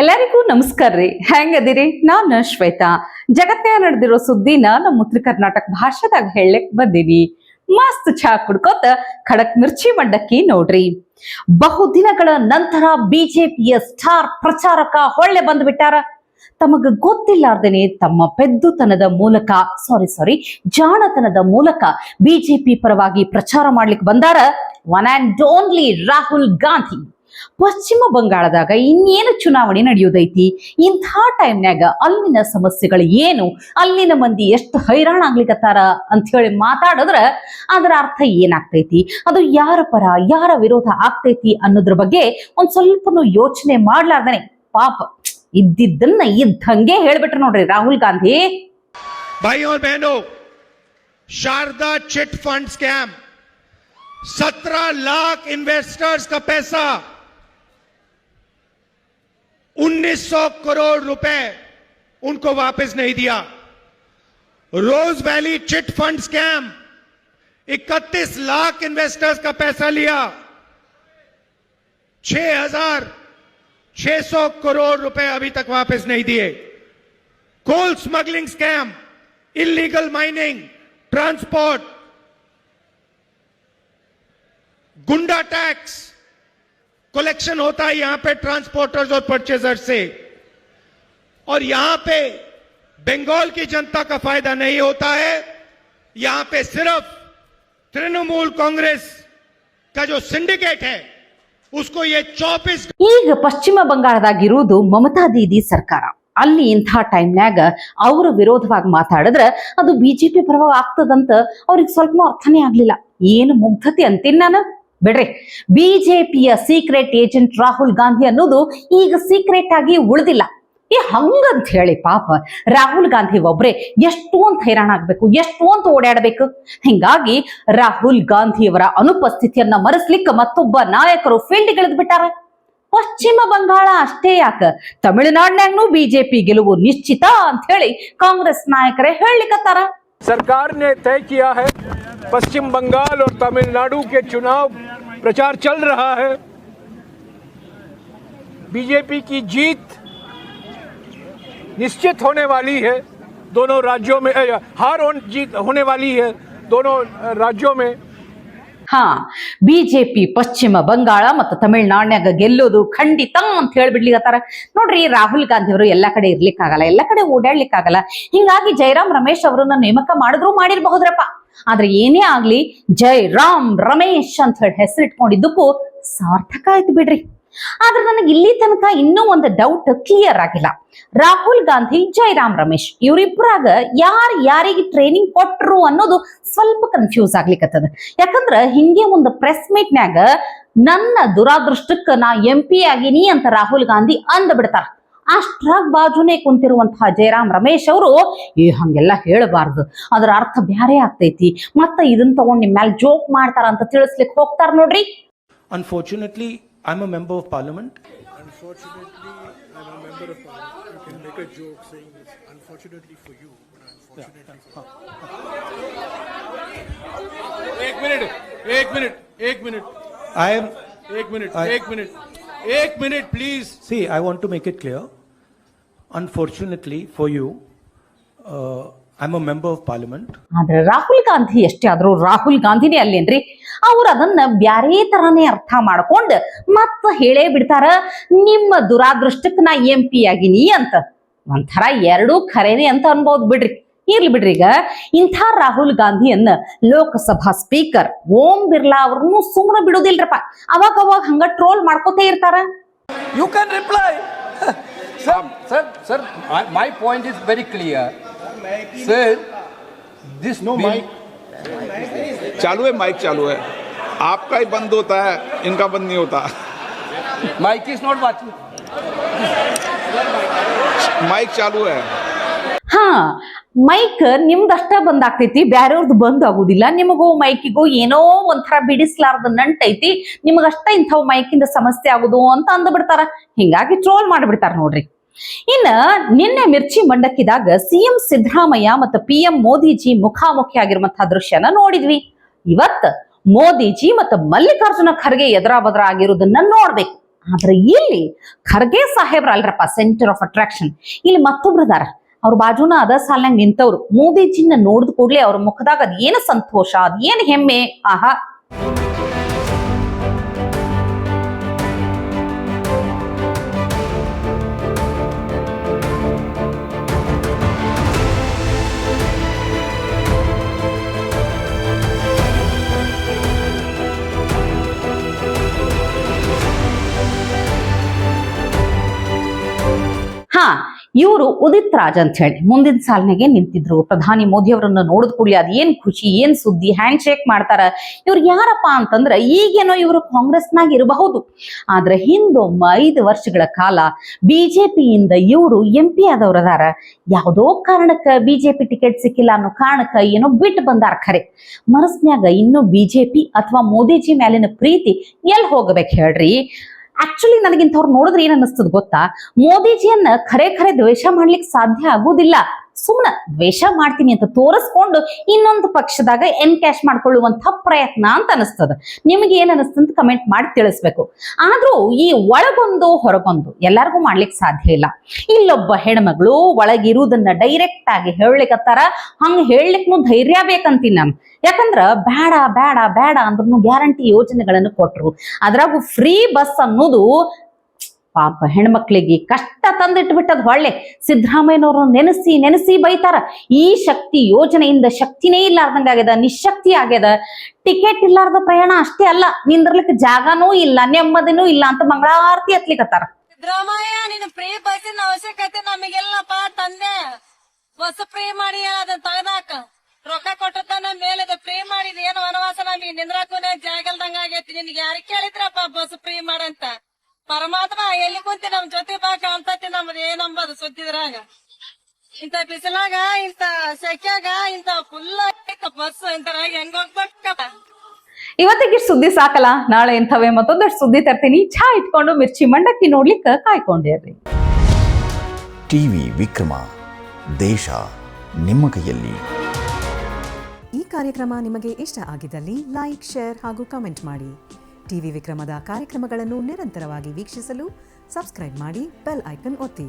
ಎಲ್ಲರಿಗೂ ನಮಸ್ಕಾರ ರೀ. ಹೆಂಗದಿರಿ? ನಾನು ಶ್ವೇತಾ. ಜಗತ್ತಿನ ನಡೆದಿರೋ ಸುದ್ದಿನ ನಮ್ಮ ಉತ್ತರ ಕರ್ನಾಟಕ ಭಾಷೆದಾಗ ಹೇಳಕ್ ಬಂದೀನಿ. ಮಸ್ತ್ ಚಹಾ ಕುಡ್ಕೋತ ಖಡಕ್ ಮಿರ್ಚಿ ಮಂಡಕ್ಕಿ ನೋಡ್ರಿ. ಬಹುದಿನಗಳ ನಂತರ ಬಿಜೆಪಿಯ ಸ್ಟಾರ್ ಪ್ರಚಾರಕ ಹೊಳ್ಳೆ ಬಂದ್ಬಿಟ್ಟಾರ. ತಮಗ ಗೊತ್ತಿಲ್ಲಾರ್ದೇನೆ ತಮ್ಮ ಪೆದ್ದುತನದ ಮೂಲಕ ಜಾಣತನದ ಮೂಲಕ ಬಿಜೆಪಿ ಪರವಾಗಿ ಪ್ರಚಾರ ಮಾಡ್ಲಿಕ್ಕೆ ಬಂದಾರ one and only Rahul Gandhi. ಪಶ್ಚಿಮ ಬಂಗಾಳದಾಗ ಇನ್ನೇನು ಚುನಾವಣೆ ನಡೆಯೋದೈತಿ. ಇಂಥ ಟೈಮ್ನ್ಯಾಗ ಅಲ್ಲಿನ ಸಮಸ್ಯೆಗಳು ಏನು, ಅಲ್ಲಿನ ಮಂದಿ ಎಷ್ಟು ಹೈರಾಣ ಆಗ್ಲಿಕತ್ತಾರ ಅಂತ ಹೇಳಿ ಮಾತಾಡಿದ್ರ ಅದರ ಅರ್ಥ ಏನಾಗ್ತೈತಿ, ಅದು ಯಾರ ಪರ ಯಾರ ವಿರೋಧ ಆಗ್ತೈತಿ ಅನ್ನೋದ್ರ ಬಗ್ಗೆ ಒಂದ್ ಸ್ವಲ್ಪನೂ ಯೋಚನೆ ಮಾಡ್ಲಾರ್ದನೆ ಪಾಪ ಇದ್ದಿದ್ದನ್ನ ಇದ್ದಂಗೆ ಹೇಳ್ಬಿಟ್ರು ನೋಡ್ರಿ ರಾಹುಲ್ ಗಾಂಧಿ. भाइयों और बहनों, Saradha chit fund scam, 17 lakh investors का पैसा, 1900 करोड़ रुपए उनको वापस नहीं दिया. Rose Valley chit fund scam, 31 lakh investors का पैसा लिया, 6,600 करोड़ रुपए अभी तक वापस नहीं दिए. Coal smuggling scam, illegal mining, transport, goonda tax collection होता है यहां पे ट्रांसपोर्टर्स और परचेजर्स से, और यहां पे बंगाल की जनता का फायदा नहीं होता है. यहां पे सिर्फ तृणमूल कांग्रेस का जो सिंडिकेट है उसको ये 24 ಈಗ ಪಶ್ಚಿಮ ಬಂಗಾಳದಾಗಿರುವುದು ಮಮತಾ ದೀದಿ ಸರ್ಕಾರ. ಅಲ್ಲಿ ಇಂಥ ಟೈಮ್ನ್ಯಾಗ ಅವ್ರ ವಿರೋಧವಾಗಿ ಮಾತಾಡಿದ್ರ ಅದು ಬಿಜೆಪಿ ಪರವಾಗಿ ಆಗ್ತದಂತ ಅವ್ರಿಗೆ ಸ್ವಲ್ಪ ಅರ್ಥನೇ ಆಗ್ಲಿಲ್ಲ. ಏನು ಮುಗ್ಧತೆ ಅಂತೀನಿ ನಾನು. ಬಿಡ್ರಿ, ಬಿಜೆಪಿಯ ಸೀಕ್ರೆಟ್ ಏಜೆಂಟ್ ರಾಹುಲ್ ಗಾಂಧಿ ಅನ್ನೋದು ಈಗ ಸೀಕ್ರೆಟ್ ಆಗಿ ಉಳಿದಿಲ್ಲ. ಹಂಗಂತ ಹೇಳಿ ಪಾಪ ರಾಹುಲ್ ಗಾಂಧಿ ಒಬ್ರೆ ಎಷ್ಟೊಂದು ಹೈರಾಣ ಆಗ್ಬೇಕು, ಎಷ್ಟೊಂದು ಓಡಾಡಬೇಕು. ಹಿಂಗಾಗಿ ರಾಹುಲ್ ಗಾಂಧಿಯವರ ಅನುಪಸ್ಥಿತಿಯನ್ನ ಮರೆಸ್ಲಿಕ್ಕೆ ಮತ್ತೊಬ್ಬ ನಾಯಕರು ಫೀಲ್ಡ್ಗಿಳಿದ್ ಬಿಟ್ಟಾರ. ಪಶ್ಚಿಮ ಬಂಗಾಳ ಅಷ್ಟೇ ಯಾಕ, ತಮಿಳುನಾಡಿನಾಗೂ ಬಿಜೆಪಿ ಗೆಲುವು ನಿಶ್ಚಿತ ಅಂತ ಹೇಳಿ ಕಾಂಗ್ರೆಸ್ ನಾಯಕರೇ ಹೇಳಲಿಕ್ಕತ್ತಾರ. सरकार ने तय किया है, पश्चिम बंगाल और तमिलनाडु के चुनाव प्रचार चल रहा है. बीजेपी की जीत निश्चित होने वाली है. दोनों राज्यों में जीत होने वाली है दोनों राज्यों में. ಹಾ, ಬಿಜೆಪಿ ಪಶ್ಚಿಮ ಬಂಗಾಳ ಮತ್ತು ತಮಿಳುನಾಡಿನಾಗ ಗೆಲ್ಲೋದು ಖಂಡಿತ ಅಂತ ಹೇಳ್ಬಿಡ್ಲಿಕತ್ತಾರ ನೋಡ್ರಿ. ರಾಹುಲ್ ಗಾಂಧಿ ಅವರು ಎಲ್ಲಾ ಕಡೆ ಇರ್ಲಿಕ್ಕಾಗಲ್ಲ, ಎಲ್ಲಾ ಕಡೆ ಓಡಾಡ್ಲಿಕ್ಕಾಗಲ್ಲ. ಹಿಂಗಾಗಿ ಜೈರಾಮ್ ರಮೇಶ್ ಅವರನ್ನ ನೇಮಕ ಮಾಡಿರಬಹುದ್ರಪ್ಪ. ಆದ್ರೆ ಏನೇ ಆಗ್ಲಿ ಜೈರಾಮ್ ರಮೇಶ್ ಅಂತ ಹೇಳಿ ಹೆಸರಿಟ್ಕೊಂಡಿದ್ದಕ್ಕೂ ಸಾರ್ಥಕ ಆಯ್ತು ಬಿಡ್ರಿ. ಆದ್ರೆ ನನಗೆ ಇಲ್ಲಿ ತನಕ ಇನ್ನೂ ಒಂದು ಡೌಟ್ ಕ್ಲಿಯರ್ ಆಗಿಲ್ಲ. ರಾಹುಲ್ ಗಾಂಧಿ, ಜೈರಾಮ್ ರಮೇಶ್ ಇವರಿಬ್ಬರಾಗ ಯಾರಿಗೆ ಟ್ರೈನಿಂಗ್ ಕೊಟ್ರು ಅನ್ನೋದು ಸ್ವಲ್ಪ ಕನ್ಫ್ಯೂಸ್ ಆಗ್ಲಿಕ್ಕತ್ತದ. ಯಾಕಂದ್ರ ಹಿಂಗೆ ಒಂದು ಪ್ರೆಸ್ ಮೀಟ್ನ್ಯಾಗ ನನ್ನ ದುರಾದೃಷ್ಟಕ್ಕ ನಾ MP ಆಗಿನಿ ಅಂತ ರಾಹುಲ್ ಗಾಂಧಿ ಅಂದ್ ಬಿಡ್ತಾರ. ಅಷ್ಟ್ರಾಗ ಬಾಜುನೇ ಕುಂತಿರುವಂತಹ ಜೈರಾಮ್ ರಮೇಶ್ ಅವರು ಹಂಗೆಲ್ಲ ಹೇಳಬಾರ್ದು, ಅದರ ಅರ್ಥ ಬ್ಯಾರೆ ಆಗ್ತೈತಿ, ಮತ್ತ ಇದನ್ನ ತಗೊಂಡ್ ನಿಮ್ ಮೇಲೆ ಜೋಕ್ ಮಾಡ್ತಾರ ಅಂತ ತಿಳಿಸ್ಲಿಕ್ಕೆ ಹೋಗ್ತಾರ ನೋಡ್ರಿ. Unfortunately, I'm a member of parliament. Unfortunately, I'm a member of parliament. You can make a joke saying this. Unfortunately for you, but unfortunately for you. एक मिनट I am. एक minute please. See, I want to make it clear. Unfortunately for you, I'm a member of parliament. ಆದ್ರೆ ರಾಹುಲ್ ಗಾಂಧಿ ಎಷ್ಟೇ ಆದ್ರೂ ರಾಹುಲ್ ಗಾಂಧಿನೇ ಅಲ್ಲೇನ್ರಿ. ಅವ್ರು ಅದನ್ನ ಬ್ಯಾರೆ ತರಾನೇ ಅರ್ಥ ಮಾಡ್ಕೊಂಡ್ ಮತ್ತ ಹೇಳೇ ಬಿಡ್ತಾರ, ನಿಮ್ಮ ದುರಾದೃಷ್ಟಕ್ಕೆ ನಾ MP ಆಗಿನಿ ಅಂತ. ಒಂಥರ ಎರಡೂ ಖರೇನೆ ಅಂತ ಅನ್ಬೋದು ಬಿಡ್ರಿ. ಇರ್ಲಿ ಬಿಡ್ರಿ. ಈಗ ಇಂಥ ರಾಹುಲ್ ಗಾಂಧಿಯನ್ನ ಲೋಕಸಭಾ ಸ್ಪೀಕರ್ ಓಂ ಬಿರ್ಲಾ ಅವ್ರನ್ನು ಸುಮ್ಮನೆ ಬಿಡುದಿಲ್ರಪ್ಪ. ಅವಾಗ ಹಂಗ ಟ್ರೋಲ್ ಮಾಡ್ಕೋತೇ ಇರ್ತಾರ. You can reply. Sir, my point is very clear. Sir, this No bill, mic. चालू है, माइक चालू है. आपका ही बंद होता है, इनका बंद नहीं होता. mic is not watching. Mic चालू है. ಹಾ, ಮೈಕ್ ನಿಮ್ದಷ್ಟ ಬಂದ್ ಆಗ್ತೈತಿ, ಬ್ಯಾರೆಯವ್ರದ್ದು ಬಂದ್ ಆಗುದಿಲ್ಲ. ನಿಮಗೂ ಮೈಕಿಗೂ ಏನೋ ಒಂಥರ ಬಿಡಿಸ್ಲಾರ್ದ ನಂಟೈತಿ, ನಿಮಗಷ್ಟ ಇಂಥವ್ ಮೈಕಿಂದ ಸಮಸ್ಯೆ ಆಗುದು ಅಂತ ಅಂದ್ಬಿಡ್ತಾರ. ಹಿಂಗಾಗಿ ಟ್ರೋಲ್ ಮಾಡಿಬಿಡ್ತಾರ ನೋಡ್ರಿ. ಇನ್ನ ನಿನ್ನೆ ಮಿರ್ಚಿ ಮಂಡಕ್ಕಿದಾಗ CM ಸಿದ್ದರಾಮಯ್ಯ ಮತ್ತು PM ಮೋದಿಜಿ ಮುಖಾಮುಖಿ ಆಗಿರುವಂತಹ ದೃಶ್ಯನ ನೋಡಿದ್ವಿ. ಇವತ್ ಮೋದಿಜಿ ಮತ್ತು ಮಲ್ಲಿಕಾರ್ಜುನ ಖರ್ಗೆ ಎದುರಾ ಬದರ ಆಗಿರೋದನ್ನ ನೋಡ್ಬೇಕು. ಆದ್ರೆ ಇಲ್ಲಿ ಖರ್ಗೆ ಸಾಹೇಬ್ರ ಅಲ್ರಪ್ಪ ಸೆಂಟರ್ ಆಫ್ ಅಟ್ರಾಕ್ಷನ್. ಇಲ್ಲಿ ಮತ್ತೊಬ್ರದಾರ, ಅವ್ರ ಬಾಜುನ ಅದ ಸಾಲ್ನಂಗ್ ನಿಂತವ್ರು. ಮೋದಿಜಿನ ನೋಡಿದ ಕೂಡ್ಲೆ ಅವ್ರ ಮುಖದಾಗ ಅದ್ ಏನು ಸಂತೋಷ, ಅದ್ ಏನ್ ಹೆಮ್ಮೆ, ಆಹಾ. ಹಾ, ಇವರು ಉದಿತ್ ರಾಜ್ ಅಂತ ಹೇಳಿ ಮುಂದಿನ ಸಾಲಿನಾಗೆ ನಿಂತಿದ್ರು. ಪ್ರಧಾನಿ ಮೋದಿ ಅವರನ್ನ ನೋಡಿದ ಕೂಡಲೇ ಅದ್ ಏನ್ ಖುಷಿ, ಏನ್ ಸುದ್ದಿ, ಹ್ಯಾಂಡ್ ಶೇಕ್ ಮಾಡ್ತಾರ. ಇವ್ರು ಯಾರಪ್ಪ ಅಂತಂದ್ರ ಈಗೇನೋ ಇವರು ಕಾಂಗ್ರೆಸ್ನಾಗ ಇರಬಹುದು, ಆದ್ರೆ ಹಿಂದೊಮ್ಮ 5 ವರ್ಷಗಳ ಕಾಲ ಬಿಜೆಪಿಯಿಂದ ಇವರು MP ಆದವ್ರದಾರ. ಯಾವುದೋ ಕಾರಣಕ್ಕ ಬಿಜೆಪಿ ಟಿಕೆಟ್ ಸಿಕ್ಕಿಲ್ಲ ಅನ್ನೋ ಕಾರಣಕ್ಕ ಏನೋ ಬಿಟ್ಟು ಬಂದಾರ. ಖರೆ ಮನಸ್ನ್ಯಾಗ ಇನ್ನು ಬಿಜೆಪಿ ಅಥವಾ ಮೋದಿಜಿ ಮೇಲಿನ ಪ್ರೀತಿ ಎಲ್ಲಿ ಹೋಗ್ಬೇಕು ಹೇಳ್ರಿ? ಆಕ್ಚುಲಿ ನನಗಿಂತವ್ರು ನೋಡಿದ್ರೆ ಏನ್ ಅನ್ನಿಸ್ತದ ಗೊತ್ತಾ, ಮೋದಿಜಿಯನ್ನ ಖರೆ ದ್ವೇಷ ಮಾಡ್ಲಿಕ್ಕೆ ಸಾಧ್ಯ ಆಗುದಿಲ್ಲ. ಸುಮ್ಮನೆ ದ್ವೇಷ ಮಾಡ್ತೀನಿ ಅಂತ ತೋರಿಸ್ಕೊಂಡು ಇನ್ನೊಂದು ಪಕ್ಷದಾಗ ಎನ್ಕ್ಯಾಶ್ ಮಾಡ್ಕೊಳ್ಳುವಂತ ಪ್ರಯತ್ನ ಅಂತ ಅನಿಸ್ತದ. ನಿಮ್ಗೆ ಏನ್ ಅನಿಸ್ತಂತ ಕಮೆಂಟ್ ಮಾಡಿ ತಿಳಿಸ್ಬೇಕು. ಆದ್ರೂ ಈ ಒಳಗೊಂದು ಹೊರಗೊಂದು ಎಲ್ಲರಿಗೂ ಮಾಡ್ಲಿಕ್ಕೆ ಸಾಧ್ಯ ಇಲ್ಲ. ಇಲ್ಲೊಬ್ಬ ಹೆಣ್ಮಗಳು ಒಳಗಿರುವುದನ್ನ ಡೈರೆಕ್ಟ್ ಆಗಿ ಹೇಳಲಿಕ್ಕತ್ತಾರ. ಹಂಗ ಹೇಳಲಿಕ್ಕೂ ಧೈರ್ಯ ಬೇಕಂತೀನಿ ನಾನು. ಯಾಕಂದ್ರ ಬೇಡ ಬೇಡ ಬೇಡ ಅಂದ್ರೂ ಗ್ಯಾರಂಟಿ ಯೋಜನೆಗಳನ್ನು ಕೊಟ್ರು. ಅದ್ರಾಗೂ ಫ್ರೀ ಬಸ್ ಅನ್ನೋದು ಪಾಪ ಹೆಣ್ಮಕ್ಳಿಗೆ ಕಷ್ಟ ತಂದಿಟ್ಬಿಟ್ಟದ್. ಹೊಳ್ಳೆ ಸಿದ್ದರಾಮಯ್ಯನವ್ರು ನೆನೆಸಿ ಬೈತಾರ. ಈ ಶಕ್ತಿ ಯೋಜನೆಯಿಂದ ಶಕ್ತಿನೇ ಇಲ್ಲಾರ್ದಂಗ ಆಗ್ಯದ, ನಿಶಕ್ತಿ ಆಗ್ಯದ. ಟಿಕೆಟ್ ಇಲ್ಲಾರ್ದ ಪ್ರಯಾಣ ಅಷ್ಟೇ ಅಲ್ಲ, ನಿಂದ್ರಲಿಕ್ಕೆ ಜಾಗನೂ ಇಲ್ಲ, ನೆಮ್ಮದಿನೂ ಇಲ್ಲ ಅಂತ ಮಂಗಳಾರತಿ ಹತ್ಲಿಕತ್ತಾರ. ಸಿದ್ದರಾಮಯ್ಯ, ನಿನ್ನ ಫ್ರೀ ಬಸ್ಸಿನ ಅವಶ್ಯಕತೆ ನಮಗೆಲ್ಲಪ್ಪ ತಂದೆ. ಬಸ್ ಫ್ರೀ ಮಾಡಿ ಅದನ್ನ ತೆಗದಾಕ ರೊಕ್ಕ ಕೊಟ್ಟತನ ಮೇಲೆ ಫ್ರೀ ಮಾಡಿದ ಏನು ವನವಾಸ ನಮಗೆ ನಿಂದ್ರಾಕುನೇ ಜಾಗಲ್ದಂಗ ಆಗೈತಿ. ನಿನ್ಗೆ ಯಾರು ಕೇಳಿದ್ರಪ್ಪ ಬಸ್ ಫ್ರೀ ಮಾಡಂತ? ಪರಮಾತ್ಮ ಎಲ್ಲಿ ಕುಂತಿ ನಮ್ ಜೊತೆ ಬಾ ಕಾಣ್ತತಿ. ನಮ್ದು ಏನಂಬದು ಸುದ್ದಿದ್ರಾಗ ಇಂತ ಬಿಸಿಲಾಗ, ಇಂತ ಸೆಕ್ಯಾಗ, ಇಂತ ಫುಲ್ ಬಸ್ ಇಂತರಾಗ ಹೆಂಗ್ ಹೋಗ್ಬೇಕಪ್ಪ. ಇವತ್ತಿಗೆ ಸುದ್ದಿ ಸಾಕಲ್ಲ, ನಾಳೆ ಇಂಥವೇ ಮತ್ತೊಂದಷ್ಟು ಸುದ್ದಿ ತರ್ತೀನಿ. ಚಾ ಇಟ್ಕೊಂಡು ಮಿರ್ಚಿ ಮಂಡಕ್ಕಿ ನೋಡ್ಲಿಕ್ಕೆ ಕಾಯ್ಕೊಂಡಿರ್ರಿ. ಟಿವಿ ವಿಕ್ರಮ, ದೇಶ ನಿಮ್ಮ ಕೈಯಲ್ಲಿ. ಈ ಕಾರ್ಯಕ್ರಮ ನಿಮಗೆ ಇಷ್ಟ ಆಗಿದ್ದಲ್ಲಿ ಲೈಕ್, ಶೇರ್ ಹಾಗೂ ಕಮೆಂಟ್ ಮಾಡಿ. ಟಿವಿ ವಿಕ್ರಮದ ಕಾರ್ಯಕ್ರಮಗಳನ್ನು ನಿರಂತರವಾಗಿ ವೀಕ್ಷಿಸಲು ಸಬ್ಸ್ಕ್ರೈಬ್ ಮಾಡಿ, ಬೆಲ್ ಐಕನ್ ಒತ್ತಿ.